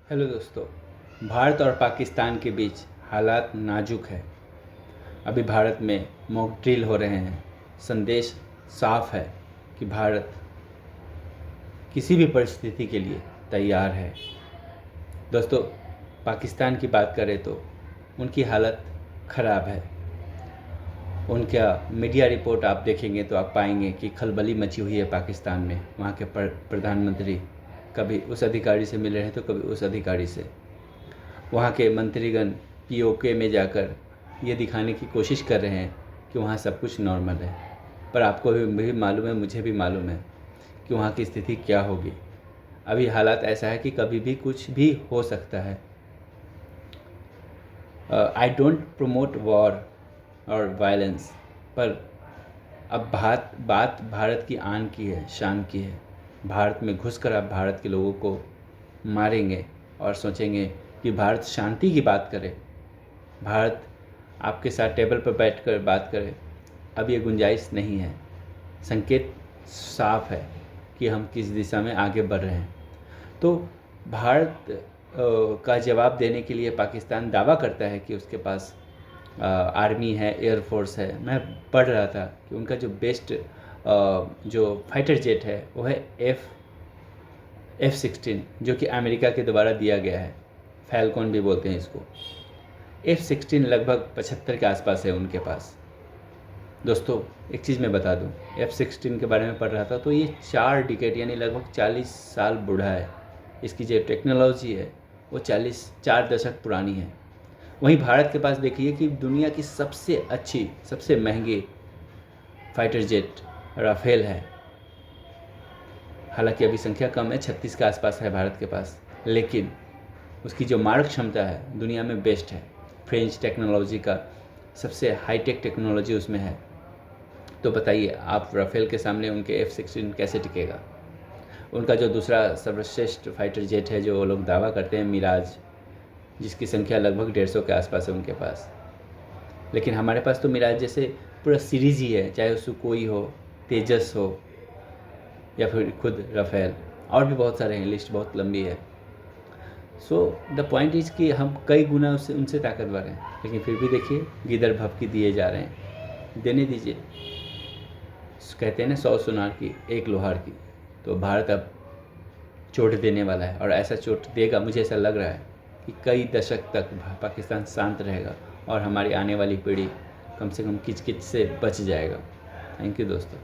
Hello दोस्तों। भारत और पाकिस्तान के बीच हालात नाजुक है। अभी भारत में मॉक ड्रिल हो रहे हैं। संदेश साफ है कि भारत किसी भी परिस्थिति के लिए तैयार है। दोस्तों, पाकिस्तान की बात करें तो उनकी हालत ख़राब है। उनका मीडिया रिपोर्ट आप देखेंगे तो आप पाएंगे कि खलबली मची हुई है पाकिस्तान में। वहाँ के प्रधानमंत्री कभी उस अधिकारी से मिल रहे हैं तो कभी उस अधिकारी से। वहाँ के मंत्रीगण पीओके में जाकर ये दिखाने की कोशिश कर रहे हैं कि वहाँ सब कुछ नॉर्मल है, पर आपको भी मालूम है, मुझे भी मालूम है कि वहाँ की स्थिति क्या होगी। अभी हालात ऐसा है कि कभी भी कुछ भी हो सकता है। आई डोंट प्रमोट वॉर और वायलेंस, पर अब बात भारत की आन की है, शान की है। भारत में घुसकर आप भारत के लोगों को मारेंगे और सोचेंगे कि भारत शांति की बात करे, भारत आपके साथ टेबल पर बैठकर बात करे। अब ये गुंजाइश नहीं है। संकेत साफ है कि हम किस दिशा में आगे बढ़ रहे हैं। तो भारत का जवाब देने के लिए पाकिस्तान दावा करता है कि उसके पास आर्मी है, एयरफोर्स है। मैं पढ़ रहा था कि उनका जो बेस्ट जो फाइटर जेट है वो है F-16, जो कि अमेरिका के द्वारा दिया गया है। फैल्कॉन भी बोलते हैं इसको। F-16 लगभग 75 के आसपास है उनके पास। दोस्तों, एक चीज़ मैं बता दूं, F-16 के बारे में पढ़ रहा था तो ये 4 डिकेड यानी लगभग 40 साल बूढ़ा है। इसकी जो टेक्नोलॉजी है वो 4 दशक पुरानी है। वहीं भारत के पास देखिए कि दुनिया की सबसे अच्छी, सबसे महंगी फाइटर जेट राफेल है। हालांकि अभी संख्या कम है, 36 के आसपास है भारत के पास, लेकिन उसकी जो मारक क्षमता है दुनिया में बेस्ट है। फ्रेंच टेक्नोलॉजी का सबसे हाईटेक टेक्नोलॉजी उसमें है। तो बताइए आप राफेल के सामने उनके F-16 कैसे टिकेगा। उनका जो दूसरा सर्वश्रेष्ठ फाइटर जेट है जो वो लोग दावा करते हैं, मिराज, जिसकी संख्या लगभग 150 के आसपास है उनके पास। लेकिन हमारे पास तो मिराज जैसे पूरा सीरीज़ ही है, चाहे उसको कोई हो, तेजस हो या फिर खुद राफेल, और भी बहुत सारे हैं, लिस्ट बहुत लंबी है। सो द पॉइंट इज़ कि हम कई गुना उनसे ताकतवर हैं, लेकिन फिर भी देखिए गिदर भभकी दिए जा रहे हैं। देने दीजिए। कहते हैं ना 100 सुनार की 1 लोहार की। तो भारत अब चोट देने वाला है, और ऐसा चोट देगा, मुझे ऐसा लग रहा है कि कई दशक तक पाकिस्तान शांत रहेगा और हमारी आने वाली पीढ़ी कम से कम किच किच से बच जाएगा। थैंक यू दोस्तों।